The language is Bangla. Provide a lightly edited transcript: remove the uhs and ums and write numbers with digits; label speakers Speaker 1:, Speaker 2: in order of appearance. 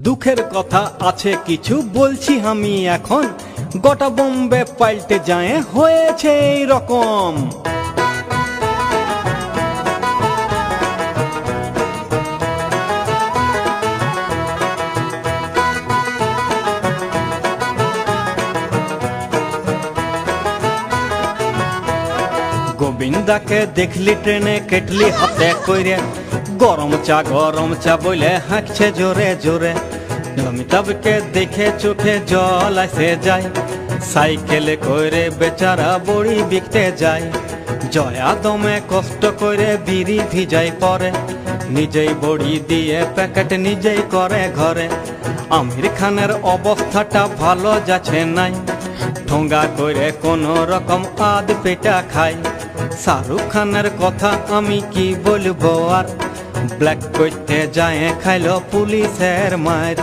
Speaker 1: দুঃখের কথা আছে কিছু বলছি আমি এখন, গোটা বোম্বে পাল্টে যায় হয়েছে এই রকম। গোবিন্দাকে দেখলি ট্রেনে কেটলি হাতে কইরে, গরম চা বলে হাঁকছে জোরে জোরে। অমিতাভকে দেখে চোখে জল আসে যায়, সাইকেলে কইরে বেচারা বড়ি বিকতে যায়। জয়া দমে কষ্ট করে বিড়ি ভিজাই পরে, নিজেই বড়ি দিয়ে প্যাকেট নিজেই করে ঘরে। আমির খানের অবস্থাটা ভালো যাচ্ছে নাই, ঠোঙ্গা করে কোনো রকম আধ পেটা খায়। শাহরুখ খানের কথা আমি কি বলবো আর, ব্ল্যাক করতে যায় খাইলো পুলিশের মার।